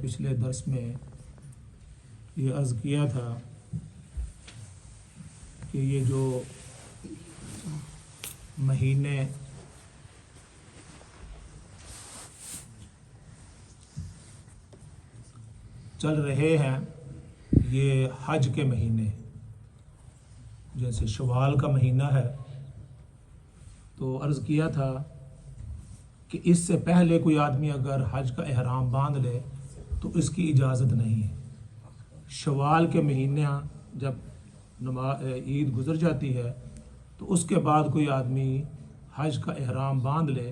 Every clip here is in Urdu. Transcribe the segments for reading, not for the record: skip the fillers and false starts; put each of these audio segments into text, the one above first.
پچھلے درس میں یہ عرض کیا تھا کہ یہ جو مہینے چل رہے ہیں یہ حج کے مہینے، جیسے شوال کا مہینہ ہے، تو عرض کیا تھا کہ اس سے پہلے کوئی آدمی اگر حج کا احرام باندھ لے تو اس کی اجازت نہیں ہے۔ شوال کے مہینہ جب عید گزر جاتی ہے تو اس کے بعد کوئی آدمی حج کا احرام باندھ لے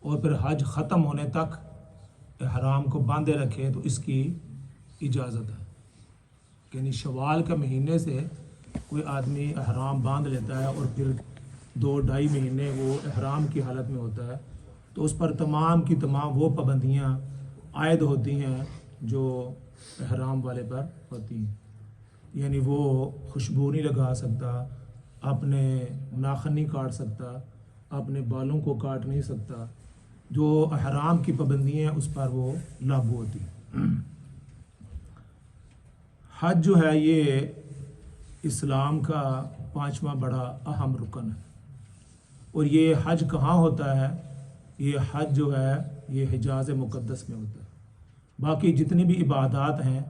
اور پھر حج ختم ہونے تک احرام کو باندھے رکھے تو اس کی اجازت ہے۔ یعنی شوال کے مہینے سے کوئی آدمی احرام باندھ لیتا ہے اور پھر 2-2.5 مہینے وہ احرام کی حالت میں ہوتا ہے تو اس پر تمام کی تمام وہ پابندیاں عائد ہوتی ہیں جو احرام والے پر ہوتی ہیں۔ یعنی وہ خوشبو نہیں لگا سکتا، اپنے ناخن نہیں کاٹ سکتا، اپنے بالوں کو کاٹ نہیں سکتا، جو احرام کی پابندیاں اس پر وہ لاگو ہوتی ہیں۔ حج جو ہے یہ اسلام کا 5واں بڑا اہم رکن ہے، اور یہ حج کہاں ہوتا ہے؟ یہ حج جو ہے یہ حجاز مقدس میں ہوتا ہے۔ باقی جتنی بھی عبادات ہیں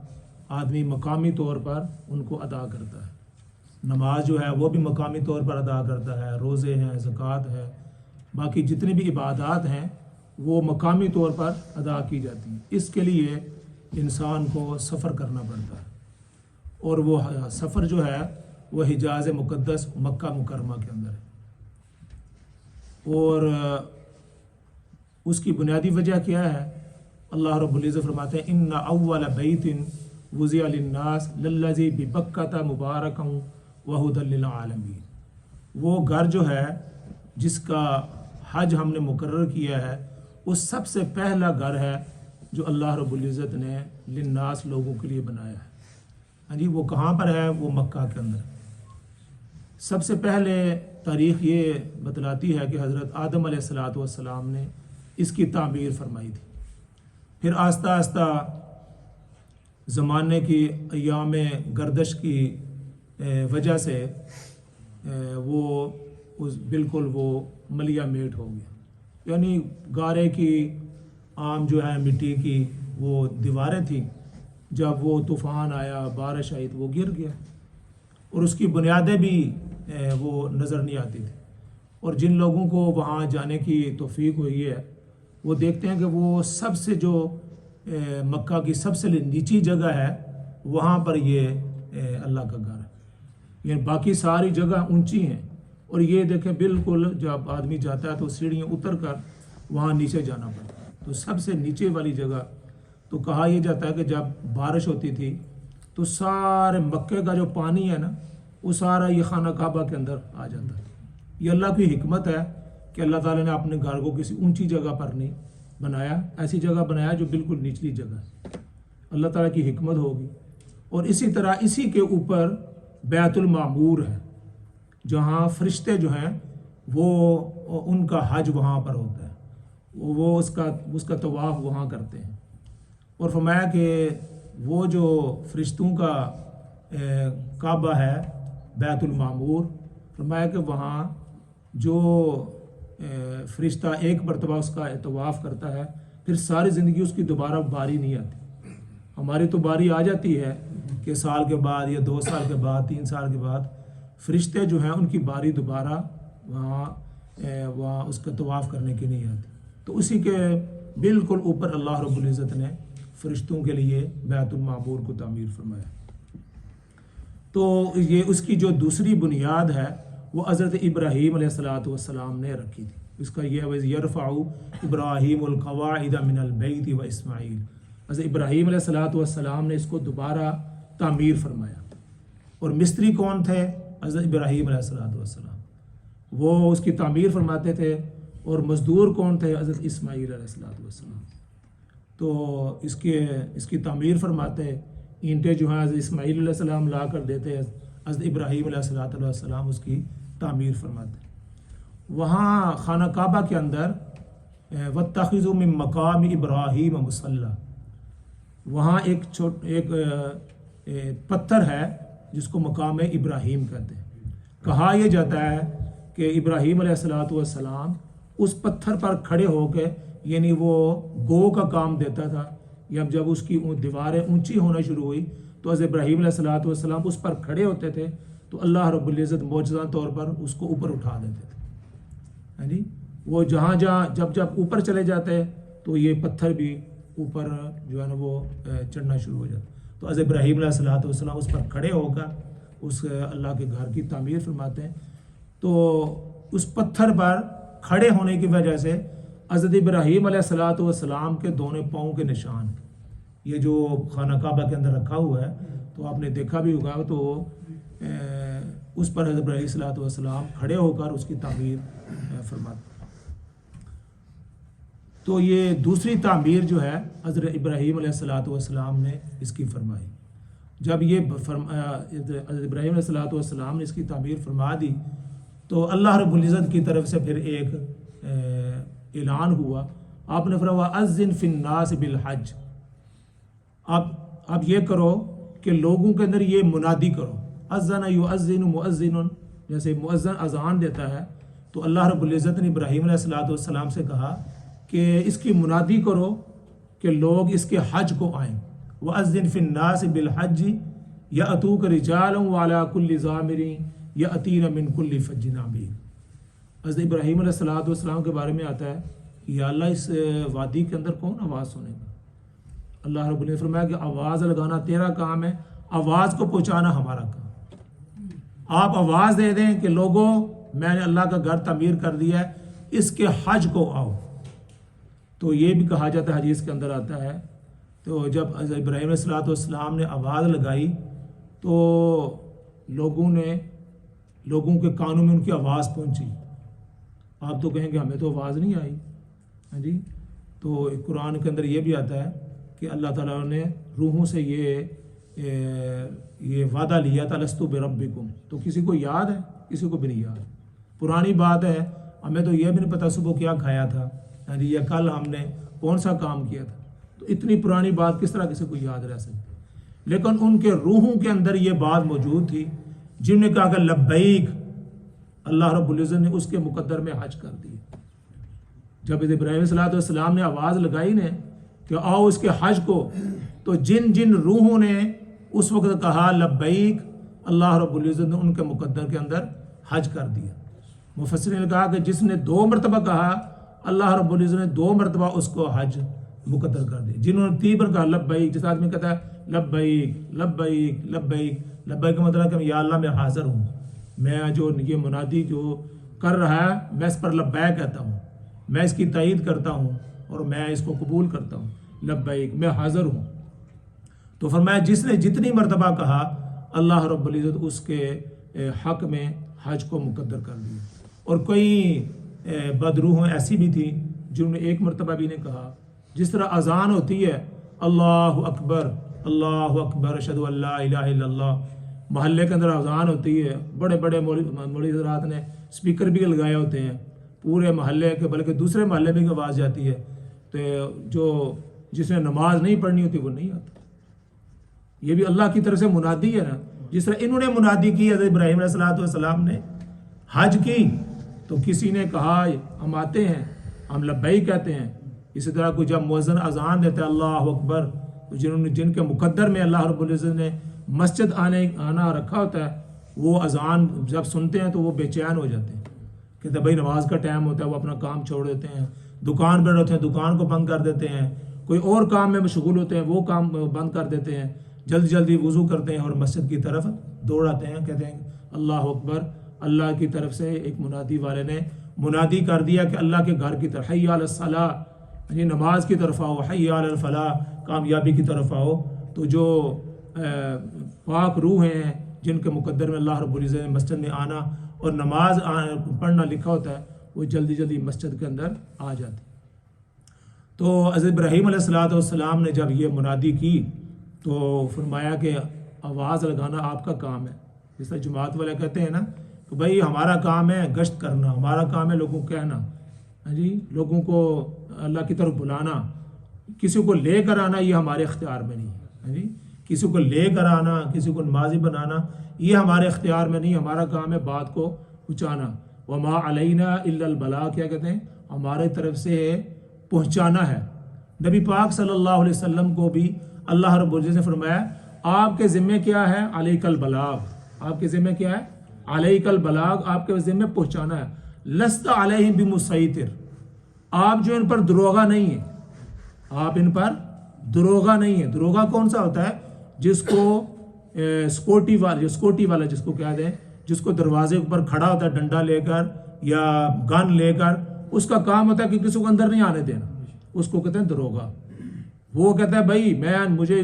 آدمی مقامی طور پر ان کو ادا کرتا ہے۔ نماز جو ہے وہ بھی مقامی طور پر ادا کرتا ہے، روزے ہیں، زکوٰۃ ہے، باقی جتنی بھی عبادات ہیں وہ مقامی طور پر ادا کی جاتی ہیں۔ اس کے لیے انسان کو سفر کرنا پڑتا ہے، اور وہ سفر جو ہے وہ حجاز مقدس مکہ مکرمہ کے اندر ہے، اور اس کی بنیادی وجہ کیا ہے؟ اللہ رب العزت فرماتے ہیں ان اول بیت وضع للناس للذی ببکۃ مبارکا وہدی للعالمین۔ وہ گھر جو ہے جس کا حج ہم نے مقرر کیا ہے وہ سب سے پہلا گھر ہے جو اللہ رب العزت نے للناس لوگوں کے لیے بنایا ہے۔ ہاں جی، وہ کہاں پر ہے؟ وہ مکہ کے اندر۔ سب سے پہلے تاریخ یہ بتلاتی ہے کہ حضرت آدم علیہ السلام نے اس کی تعمیر فرمائی تھی، پھر آہستہ آہستہ زمانے کی ایام گردش کی وجہ سے وہ بالکل وہ ملیا میٹ ہو گیا، یعنی گارے کی عام جو ہے مٹی کی وہ دیواریں تھیں، جب وہ طوفان آیا، بارش آئی تو وہ گر گیا، اور اس کی بنیادیں بھی وہ نظر نہیں آتی تھی۔ اور جن لوگوں کو وہاں جانے کی توفیق ہوئی ہے وہ دیکھتے ہیں کہ وہ سب سے جو مکہ کی سب سے نیچی جگہ ہے وہاں پر یہ اللہ کا گھر ہے، یعنی باقی ساری جگہ اونچی ہیں، اور یہ دیکھیں بالکل جب آدمی جاتا ہے تو سیڑھیاں اتر کر وہاں نیچے جانا پڑتا ہے۔ تو سب سے نیچے والی جگہ تو کہا یہ جاتا ہے کہ جب بارش ہوتی تھی تو سارے مکے کا جو پانی ہے نا وہ سارا یہ خانہ کعبہ کے اندر آ جاتا ہے۔ یہ اللہ کی حکمت ہے کہ اللہ تعالیٰ نے اپنے گھر کو کسی اونچی جگہ پر نہیں بنایا، ایسی جگہ بنایا جو بالکل نچلی جگہ ہے۔ اللہ تعالیٰ کی حکمت ہوگی۔ اور اسی طرح اسی کے اوپر بیت المعمور ہے، جہاں فرشتے جو ہیں وہ ان کا حج وہاں پر ہوتا ہے، وہ اس کا طواف وہاں کرتے ہیں۔ اور فرمایا کہ وہ جو فرشتوں کا کعبہ ہے بیت المعمور، فرمایا کہ وہاں جو فرشتہ ایک مرتبہ اس کا طواف کرتا ہے پھر ساری زندگی اس کی دوبارہ باری نہیں آتی۔ ہماری تو باری آ جاتی ہے کہ سال کے بعد یا 2 سال کے بعد 3 سال کے بعد، فرشتے جو ہیں ان کی باری دوبارہ وہاں اس کا طواف کرنے کی نہیں آتی۔ تو اسی کے بالکل اوپر اللہ رب العزت نے فرشتوں کے لیے بیت المعمور کو تعمیر فرمایا۔ تو یہ اس کی جو دوسری بنیاد ہے وہ حضرت ابراہیم علیہ السلام نے رکھی تھی۔ اس کا یہ ہے یرفع ابراہیم القواعد من البیت و اسماعیل، حضرت ابراہیم علیہ السلام نے اس کو دوبارہ تعمیر فرمایا۔ اور مستری کون تھے؟ حضرت ابراہیم علیہ السلام، وہ اس کی تعمیر فرماتے تھے۔ اور مزدور کون تھے؟ حضرت اسماعیل علیہ السلام۔ تو اس کی تعمیر فرماتے، اینٹیں جو ہیں حضرت اسماعیل علیہ السلام لا کر دیتے، حضرت ابراہیم علیہ السلام اس کی تعمیر فرماتے۔ وہاں خانہ کعبہ کے اندر وَاتَّخِذُوا مِن مَّقَامِ إِبْرَاهِيمَ مُصَلًّى، وہاں ایک پتھر ہے جس کو مقام ابراہیم کہتے ہیں. کہا یہ جاتا ہے کہ ابراہیم علیہ الصلوۃ والسلام اس پتھر پر کھڑے ہو کے، یعنی وہ گو کا کام دیتا تھا، یا جب اس کی دیواریں اونچی ہونا شروع ہوئی تو حضرت ابراہیم علیہ الصلوۃ والسلام اس پر کھڑے ہوتے تھے تو اللہ رب العزت معجزہ طور پر اس کو اوپر اٹھا دیتے تھے. ہاں جی، وہ جہاں جب اوپر چلے جاتے تو یہ پتھر بھی اوپر جو ہے نا وہ چڑھنا شروع ہو جاتا. تو حضرت ابراہیم علیہ الصلوۃ والسلام اس پر کھڑے ہو کر اس اللہ کے گھر کی تعمیر فرماتے ہیں. تو اس پتھر پر کھڑے ہونے کی وجہ سے حضرت ابراہیم علیہ الصلوۃ والسلام کے دونوں پاؤں کے نشان، یہ جو خانہ کعبہ کے اندر رکھا ہوا ہے تو آپ نے دیکھا بھی ہوگا، تو اس پر حضرت ابراہیم علیہ الصلوۃ والسلام کھڑے ہو کر اس کی تعمیر فرماتے ہیں. تو یہ دوسری تعمیر جو ہے حضرت ابراہیم علیہ الصلوۃ والسلام نے اس کی فرمائی. جب یہ حضرت ابراہیم علیہ الصلوۃ والسلام نے اس کی تعمیر فرما دی تو اللہ رب العزت کی طرف سے پھر ایک اعلان ہوا. آپ نے فرمایا اذن فی الناس بالحج، اب یہ کرو کہ لوگوں کے اندر یہ منادی کرو. اذن یؤذن مؤذن، جیسے مؤذن اذان دیتا ہے تو اللہ رب العزت نے ابراہیم علیہ الصلوۃ والسلام سے کہا کہ اس کی منادی کرو کہ لوگ اس کے حج کو آئیں. وَأَذِّن فِي النَّاسِ بِالْحَجِّ يَأْتُوكَ رِجَالًا وَعَلَىٰ كُلِّ ضَامِرٍ يَأْتِينَ مِنْ كُلِّ فَجٍّ عَمِيقٍ. حضرت ابراہیم علیہ الصلوۃ والسلام کے بارے میں آتا ہے کہ یا اللہ اس وادی کے اندر کون آواز سنے گا؟ اللہ رب نے فرمایا کہ آواز لگانا تیرا کام ہے، آواز کو پہنچانا ہمارا کام. آپ آواز دے دیں کہ لوگوں میں نے اللہ کا گھر تعمیر کر دیا ہے، اس کے حج کو آؤ. تو یہ بھی کہا جاتا ہے، حدیث کے اندر آتا ہے، تو جب حضرت ابراہیم علیہ الصلوۃ والسلام نے آواز لگائی تو لوگوں کے کانوں میں ان کی آواز پہنچی. آپ تو کہیں گے ہمیں تو آواز نہیں آئی. ہاں جی، تو قرآن کے اندر یہ بھی آتا ہے کہ اللہ تعالیٰ نے روحوں سے یہ وعدہ لیا تھا لستو بربکم. تو کسی کو یاد ہے؟ کسی کو بھی نہیں یاد. پرانی بات ہے، ہمیں تو یہ بھی نہیں پتہ صبح کیا کھایا تھا، ہاں جی، یا کل ہم نے کون سا کام کیا تھا. تو اتنی پرانی بات کس طرح کسی کو یاد رہ سکتی؟ لیکن ان کے روحوں کے اندر یہ بات موجود تھی، جن نے کہا کہ لبیک، اللہ رب العزت نے اس کے مقدر میں حج کر دی. جب ابراہیم علیہ الصلوۃ والسلام نے آواز لگائی نے کہ آؤ اس کے حج کو، تو جن روحوں نے اس وقت کہا لبیک، اللہ رب العزت نے ان کے مقدر کے اندر حج کر دیا. مفسرین نے کہا کہ جس نے 2 مرتبہ کہا، اللہ رب العزت نے 2 مرتبہ اس کو حج مقدر کر دی. جنہوں نے 3 بار کہا لبیک، جس آدمی کہتا ہے لبیک لبیک لبیک، لبیک کا مطلب کہ یا اللہ میں حاضر ہوں، میں جو یہ منادی جو کر رہا ہے میں اس پر لبیک کہتا ہوں، میں اس کی تائید کرتا ہوں اور میں اس کو قبول کرتا ہوں، لبیک میں حاضر ہوں. تو فرمایا جس نے جتنی مرتبہ کہا اللہ رب العزت اس کے حق میں حج کو مقدر کر دیا. اور کوئی بدروح ایسی بھی تھی جنہوں نے 1 مرتبہ بھی نہیں کہا. جس طرح اذان ہوتی ہے اللہ اکبر اشہد ان لا الہ الا اللہ، محلے کے اندر اذان ہوتی ہے، بڑے بڑے مولوی حضرات نے اسپیکر بھی لگائے ہوتے ہیں پورے محلے کے، بلکہ دوسرے محلے میں آواز جاتی ہے، تو جس نے نماز نہیں پڑھنی ہوتی وہ نہیں آتا. یہ بھی اللہ کی طرف سے منادی ہے نا. جس طرح انہوں نے منادی کی حضرت ابراہیم علیہ الصلوۃ والسلام نے حج کی، تو کسی نے کہا ہم آتے ہیں، ہم لبیک کہتے ہیں. اسی طرح کوئی جب مؤذن اذان دیتا ہے اللہ اکبر، تو جن کے مقدر میں اللہ رب العزت نے مسجد آنا رکھا ہوتا ہے، وہ اذان جب سنتے ہیں تو وہ بے چین ہو جاتے ہیں، کہتے ہیں بھائی نماز کا ٹائم ہوتا ہے. وہ اپنا کام چھوڑ دیتے ہیں، دکان پر ہوتے ہیں دکان کو بند کر دیتے ہیں، کوئی اور کام میں مشغول ہوتے ہیں وہ کام بند کر دیتے ہیں، جلدی وضو کرتے ہیں اور مسجد کی طرف دوڑ آتے ہیں، کہتے ہیں اللہ اکبر. اللہ کی طرف سے ایک منادی والے نے منادی کر دیا کہ اللہ کے گھر کی طرف حی علی الصلاۃ، یعنی نماز کی طرف آؤ، حی علی الفلاح، کامیابی کی طرف آؤ. تو جو پاک روح ہیں جن کے مقدر میں اللہ رب العزت نے مسجد میں آنا اور نماز پڑھنا لکھا ہوتا ہے، وہ جلدی مسجد کے اندر آ جاتے. تو حضرت ابراہیم علیہ الصلوۃ والسلام نے جب یہ منادی کی تو فرمایا کہ آواز لگانا آپ کا کام ہے. جس طرح جماعت والے کہتے ہیں نا کہ بھائی ہمارا کام ہے گشت کرنا، ہمارا کام ہے لوگوں کو کہنا، ہاں جی، لوگوں کو اللہ کی طرف بلانا کسی کو لے کر آنا یہ ہمارے اختیار میں نہیں ہے جی، کسی کو لے کر آنا، کسی کو نمازی بنانا یہ ہمارے اختیار میں نہیں، ہمارا کام ہے بات کو پہنچانا. وما علینا الا البلاغ، کیا کہتے ہیں، ہمارے طرف سے پہنچانا ہے. نبی پاک صلی اللہ علیہ وسلم کو بھی اللہ رب العزت نے فرمایا آپ کے ذمہ کیا ہے، علیک البلاغ، آپ کے ذمہ کیا ہے، علیک البلاغ، آپ کے ذمہ پہنچانا ہے. لست علیہم بمسیطر، آپ جو ان پر دروغہ نہیں ہیں، آپ ان پر دروغہ نہیں ہیں. دروغہ کون سا ہوتا ہے، جس کو سکوٹی والا جس کو کہہ دیں، جس کو دروازے پر کھڑا ہوتا ہے ڈنڈا لے کر یا گن لے کر، اس کا کام ہوتا ہے کہ کسی کو اندر نہیں آنے دینا، اس کو کہتے ہیں دروغہ. وہ کہتا ہے بھائی مجھے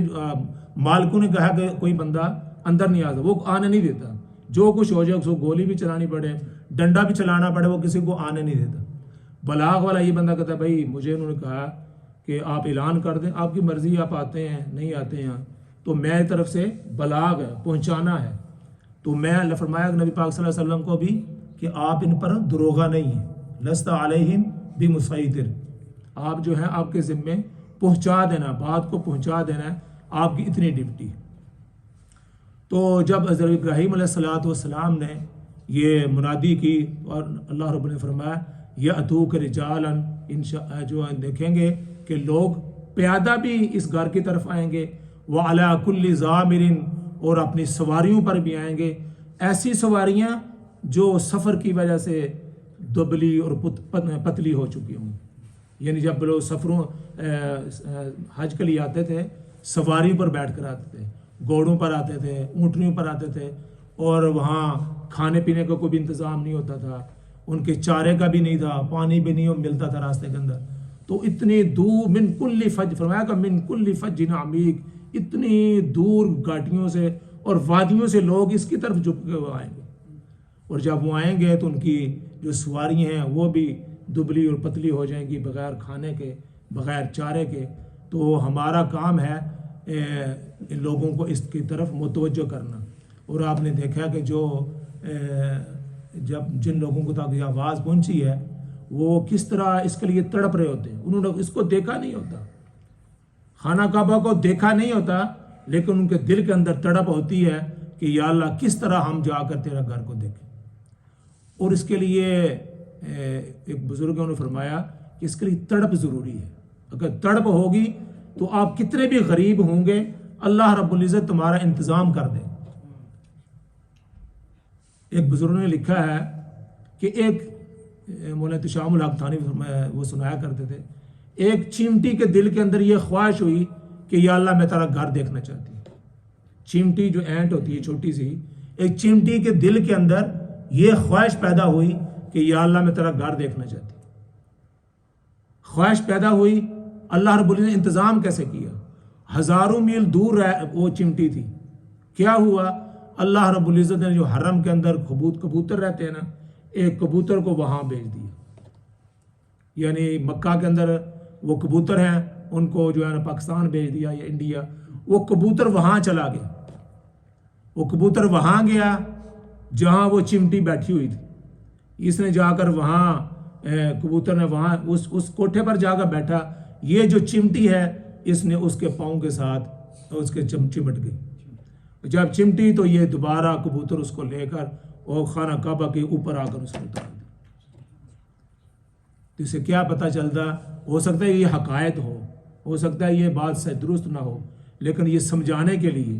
مالکوں نے کہا کہ کوئی بندہ اندر نہیں آتا، وہ آنے نہیں دیتا، جو کچھ ہو جائے اس کو گولی بھی چلانی پڑے، ڈنڈا بھی چلانا پڑے، وہ کسی کو آنے نہیں دیتا. بلاغ والا یہ بندہ کہتا ہے بھائی مجھے انہوں نے کہا کہ آپ اعلان کر دیں، آپ کی مرضی، آپ آتے ہیں نہیں آتے ہیں، تو میری طرف سے بلاغ ہے، پہنچانا ہے. تو میں اللہ فرمایا نبی پاک صلی اللہ علیہ وسلم کو بھی کہ آپ ان پر دروغہ نہیں ہیں، لست علیہم بمسیطر، آپ جو ہے آپ کے ذمے پہنچا دینا، بات کو پہنچا دینا ہے، آپ کی اتنی ڈیوٹی. تو جب حضرت ابراہیم علیہ السلام نے یہ منادی کی اور اللہ رب نے فرمایا یأتوک رجالا، جو دیکھیں گے کہ لوگ پیادہ بھی اس گھر کی طرف آئیں گے، وعلی کل ضامر، اور اپنی سواریوں پر بھی آئیں گے، ایسی سواریاں جو سفر کی وجہ سے دبلی اور پتلی ہو چکی ہوں. یعنی جب لوگ سفروں حج کے لیے آتے تھے سواریوں پر بیٹھ کر آتے تھے، گھوڑوں پر آتے تھے، اونٹنیوں پر آتے تھے، اور وہاں کھانے پینے کا کوئی بھی انتظام نہیں ہوتا تھا، ان کے چارے کا بھی نہیں تھا، پانی بھی نہیں ملتا تھا راستے کے اندر. تو اتنی دور من کل فج، فرمایا کہ من کل فج عمیق، اتنی دور گھاٹیوں سے اور وادیوں سے لوگ اس کی طرف جھک کے وہ آئیں گے، اور جب وہ آئیں گے تو ان کی جو سواریاں ہیں وہ بھی دبلی اور پتلی ہو جائیں گی، بغیر کھانے کے، بغیر چارے کے. تو ہمارا کام ہے ان لوگوں کو اس کی طرف متوجہ کرنا. اور آپ نے دیکھا کہ جو جب جن لوگوں کو تک یہ آواز پہنچی ہے وہ کس طرح اس کے لیے تڑپ رہے ہوتے ہیں. انہوں نے اس کو دیکھا نہیں ہوتا، خانہ کعبہ کو دیکھا نہیں ہوتا، لیکن ان کے دل کے اندر تڑپ ہوتی ہے کہ یا اللہ کس طرح ہم جا کر تیرا گھر کو دیکھیں. اور اس کے لیے ایک بزرگوں نے فرمایا کہ اس کے لیے تڑپ ضروری ہے. اگر تڑپ ہوگی تو آپ کتنے بھی غریب ہوں گے اللہ رب العزت تمہارا انتظام کر دے. ایک بزرگ نے لکھا ہے کہ ایک مولانا تشام الحق تھانی وہ سنایا کرتے تھے، ایک چیمٹی کے دل کے اندر یہ خواہش ہوئی کہ یا اللہ میں تیرا گھر دیکھنا چاہتی ہوں. چیمٹی جو اینٹ ہوتی ہے چھوٹی سی، ایک چیمٹی کے دل کے اندر یہ خواہش پیدا ہوئی کہ یا اللہ میں تیرا گھر دیکھنا چاہتی ہوں. خواہش پیدا ہوئی، اللہ رب العزت نے انتظام کیسے کیا، ہزاروں میل دور وہ چمٹی تھی. کیا ہوا، اللہ رب العزت نے جو حرم کے اندر کبوتر رہتے ہیں نا، ایک کبوتر کو وہاں بھیج دیا. یعنی مکہ کے اندر وہ کبوتر ہیں، ان کو جو ہے نا پاکستان بھیج دیا یا انڈیا. وہ کبوتر وہاں چلا گیا، وہ کبوتر وہاں گیا جہاں وہ چمٹی بیٹھی ہوئی تھی. اس نے جا کر وہاں کبوتر نے وہاں اس کوٹھے پر جا کر بیٹھا. یہ جو چمٹی ہے اس نے اس کے پاؤں کے ساتھ اس کے چمٹ گئی. جب چمٹی تو یہ دوبارہ کبوتر اس کو لے کر اور خانہ کعبہ کے اوپر آ کر اس کو اتار دیا. تو اسے کیا پتہ چلتا، ہو سکتا ہے یہ حقائق ہو سکتا ہے یہ بات سے درست نہ ہو، لیکن یہ سمجھانے کے لیے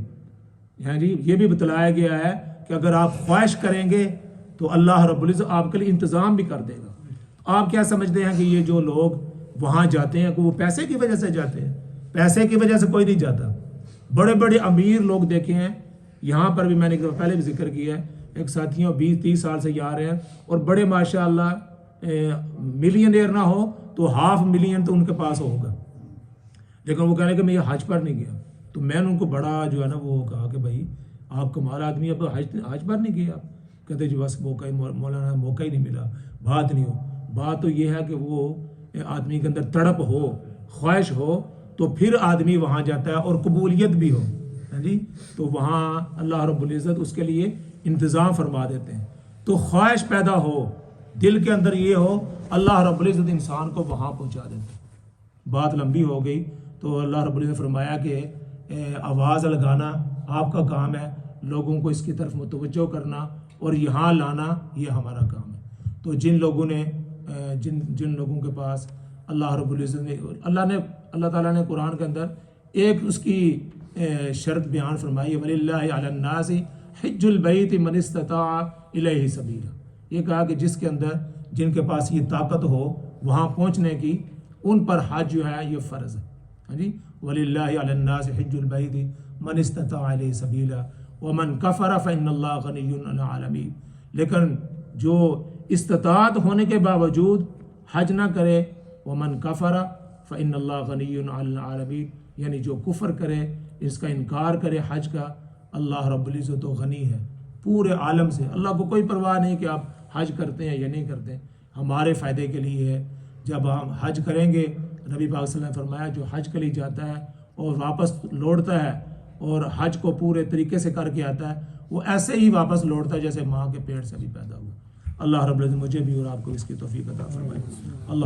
یعنی یہ بھی بتلایا گیا ہے کہ اگر آپ خواہش کریں گے تو اللہ رب العزت آپ کے لیے انتظام بھی کر دے گا. آپ کیا سمجھتے ہیں کہ یہ جو لوگ وہاں جاتے ہیں کہ وہ پیسے کی وجہ سے جاتے ہیں؟ پیسے کی وجہ سے کوئی نہیں جاتا. بڑے بڑے امیر لوگ دیکھے ہیں، یہاں پر بھی میں نے پہلے بھی ذکر کیا ہے، ایک ساتھیوں 20-30 سال سے یہ آ رہے ہیں اور بڑے ماشاءاللہ ملینئر نہ ہو تو $500,000 تو ان کے پاس ہوگا، لیکن وہ کہنے کہ میں یہ حج پر نہیں گیا. تو میں نے ان کو بڑا جو ہے نا وہ کہا کہ بھائی آپ کمال آدمی، اب حج پر نہیں گیا. کہتے جو بس مولانا موقع ہی نہیں ملا. بات نہیں ہو، بات تو یہ ہے کہ وہ آدمی کے اندر تڑپ ہو، خواہش ہو تو پھر آدمی وہاں جاتا ہے اور قبولیت بھی ہو جی، تو وہاں اللہ رب العزت اس کے لیے انتظام فرما دیتے ہیں. تو خواہش پیدا ہو دل کے اندر، یہ ہو، اللہ رب العزت انسان کو وہاں پہنچا دیتے ہیں. بات لمبی ہو گئی تو اللہ رب العزت نے فرمایا کہ آواز لگانا آپ کا کام ہے، لوگوں کو اس کی طرف متوجہ کرنا اور یہاں لانا یہ ہمارا کام ہے۔ تو جن لوگوں نے جن لوگوں کے پاس اللہ رب العزت نے اللہ تعالیٰ نے قرآن کے اندر ایک اس کی شرط بیان فرمائی، وَلِلَّهِ عَلَى النَّاسِ حِجُّ الْبَيْتِ مَنِ اسْتَطَاعَ إِلَيْهِ سَبِيلًا، یہ کہا کہ جس کے اندر جن کے پاس یہ طاقت ہو وہاں پہنچنے کی، ان پر حج جو ہے یہ فرض ہے۔ ہاں جی، وَلِلَّهِ عَلَى النَّاسِ حِجُّ الْبَيْتِ مَنِ اسْتَطَاعَ إِلَيْهِ سَبِيلًا وَمَنْ كَفَرَ فَإِنَّ اللَّهَ غَنِيٌّ عَنِ الْعَالَمِينَ، لیکن جو استطاعت ہونے کے باوجود حج نہ کرے، وَمَنْ كَفَرَ فَإِنَّ اللَّهَ غَنِيٌّ عَنِ الْعَالَمِينَ، یعنی جو کفر کرے، اس کا انکار کرے حج کا، اللہ رب العزت تو غنی ہے پورے عالم سے، اللہ کو کوئی پرواہ نہیں کہ آپ حج کرتے ہیں یا نہیں کرتے، ہمارے فائدے کے لیے ہے۔ جب ہم حج کریں گے، نبی پاک صلی اللہ علیہ وسلم نے فرمایا جو حج کے لیے جاتا ہے اور واپس لوٹتا ہے اور حج کو پورے طریقے سے کر کے آتا ہے، وہ ایسے ہی واپس لوٹتا ہے جیسے ماں کے پیٹ سے بھی پیدا ہوا۔ اللہ رب العزت مجھے بھی اور آپ کو اس کی توفیق عطا فرمائے۔ اللہ